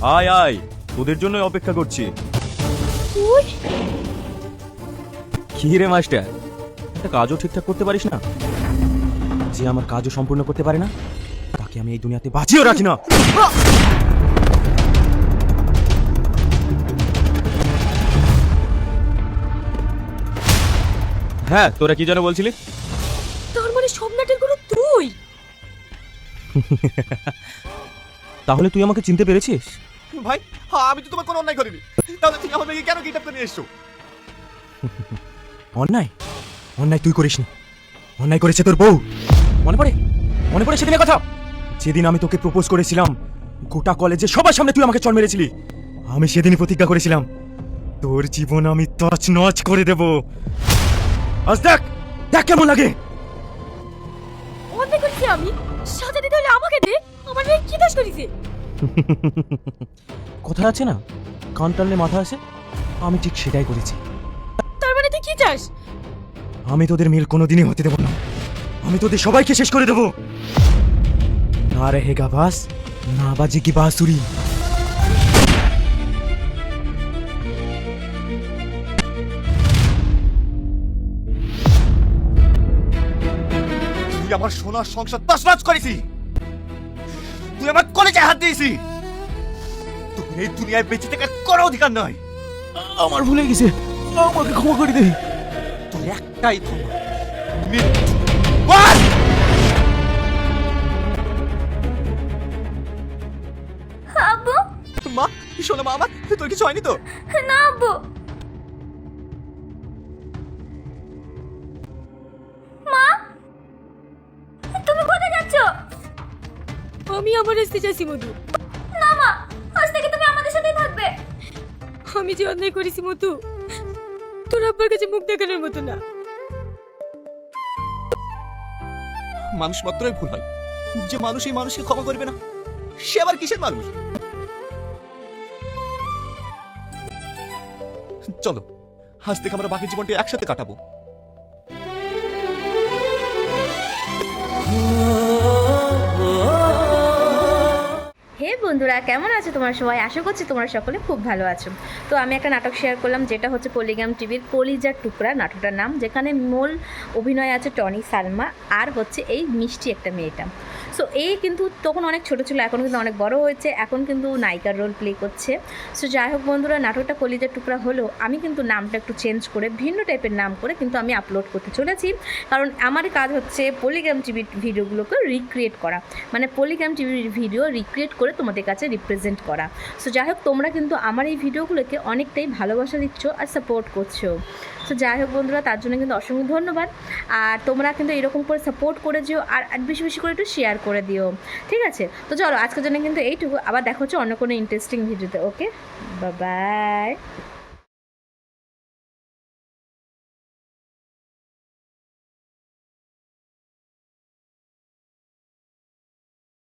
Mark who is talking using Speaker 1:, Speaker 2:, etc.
Speaker 1: আয় আয়, তোদের জন্যই অপেক্ষা করছি।
Speaker 2: তুই
Speaker 1: কি রে মাস্টার, একটা কাজও ঠিকঠাক করতে পারিস না? যে আমার কাজও সম্পূর্ণ করতে পারে না তাকে আমি এই দুনিয়াতে বাঁচিয়েও রাখি না। হ্যাঁ, তোরা কি যেন বলছিলি?
Speaker 2: তার মানে সব নাটের গুরু তুই?
Speaker 1: তাহলে তুই আমাকে চিনতে পেরেছিস?
Speaker 3: ভাই, আমি তো তোমার কোনো অন্যায় করিনি, তাহলে তুমি আমার মেয়েকে কেন কিডন্যাপ করে নিয়ে এসছো?
Speaker 1: অন্যায়? অন্যায় তুই করিসনি, অন্যায় করেছে তোর বউ। মনে পড়ে? মনে পড়ে সেদিনের কথা, যেদিন আমি তোকে প্রপোজ করেছিলাম? গোটা কলেজে সবার সামনে তুই আমাকে চড় মেরেছিলি। আমি সেদিনই প্রতিজ্ঞা করেছিলাম তোর জীবন আমি তছনছ করে দেব। আজ দেখ, দেখ কেমন লাগে।
Speaker 2: অন্যায় করেছি আমি? সাজা দিতে হলে আমাকে দে। আমার মেয়ে কি দোষ করেছে?
Speaker 1: কথা আছে না, কান টানলে মাথা আসে, আমি ঠিক সেটাই করেছি।
Speaker 2: তার মানে তুই কি চাস?
Speaker 1: আমি তোদের মিল কোনোদিনই হতে দেব না। আমি তোদের সবাইকে শেষ করে দেব। না रहेगा बास, না বাজেগি বাঁশুরি।
Speaker 3: তুই আমার সোনার সংসার তছনছ করেছি, তুই আমার কলেজে হাত দিয়েছি, তোর এই দুনিয়ায় বেঁচে থাকার কোনো অধিকার নয়।
Speaker 1: আমার ভুলে গেছে, আমাকে ক্ষমা করে দে।
Speaker 3: তোর একটাই ক্ষমা, মৃত্যু। বল!
Speaker 2: আব্বু,
Speaker 3: মা, শোনো মা, আমার তোর কিছু হয়নি তো?
Speaker 2: না আব্বু। মা, তুমি কোথায় যাচ্ছ? আমি আমার আসতে চাইছি মধু। না মা, আজ থেকে তুমি আমাদের সাথেই থাকবে। আমি যে অন্যায় করেছি মধু, তোর আব্বার কাছে মুখ দেখানোর মতো না।
Speaker 3: মানুষ মাত্রই ভুল হয়, যে মানুষ এই মানুষকে ক্ষমা করবে না সে আবার কিসের মানুষ? চলো, আজ থেকে আমরা বাকি জীবনটা একসাথে কাটাবো।
Speaker 4: হে বন্ধুরা, কেমন আছো তোমরা সবাই? আশা করছি তোমরা সকলে খুব ভালো আছো। তো আমি একটা নাটক শেয়ার করলাম, যেটা হচ্ছে পলিগ্রাম টিভির কলিজার টুকরা নাটকটার নাম, যেখানে মূল অভিনয় আছে টনি, সালমা আর হচ্ছে এই মিষ্টি একটা মেয়েটা। সো এই কিন্তু তখন অনেক ছোটো ছিল, এখন কিন্তু অনেক বড় হয়েছে, এখন কিন্তু নায়িকার রোল প্লে করছে। সো যাই হোক বন্ধুরা, নাটকটা কলিজার টুকরা হলো, আমি কিন্তু নামটা একটু চেঞ্জ করে ভিন্ন টাইপের নাম করে কিন্তু আমি আপলোড করতে চলেছি। কারণ আমার কাজ হচ্ছে পলিগ্রাম টিভির ভিডিওগুলোকে রিক্রিয়েট করা, মানে পলিগ্রাম টিভির ভিডিও রিক্রিয়েট করে তোমাদের কাছে রিপ্রেজেন্ট করা। সো যাই হোক, তোমরা কিন্তু আমার এই ভিডিওগুলোকে অনেকটাই ভালোবাসা দিচ্ছ আর সাপোর্ট করছো। সো যাই হোক বন্ধুরা, তার জন্য কিন্তু অসংখ্য ধন্যবাদ। আর তোমরা কিন্তু এরকম করে সাপোর্ট করে যেও, আর বেশি বেশি করে একটু শেয়ার করে দিও, ঠিক আছে? তো চলো, আজকের জন্য কিন্তু এইটুকু, আবার দেখা হচ্ছে অন্য কোনো ইন্টারেস্টিং ভিডিওতে। ওকে, বাই বাই।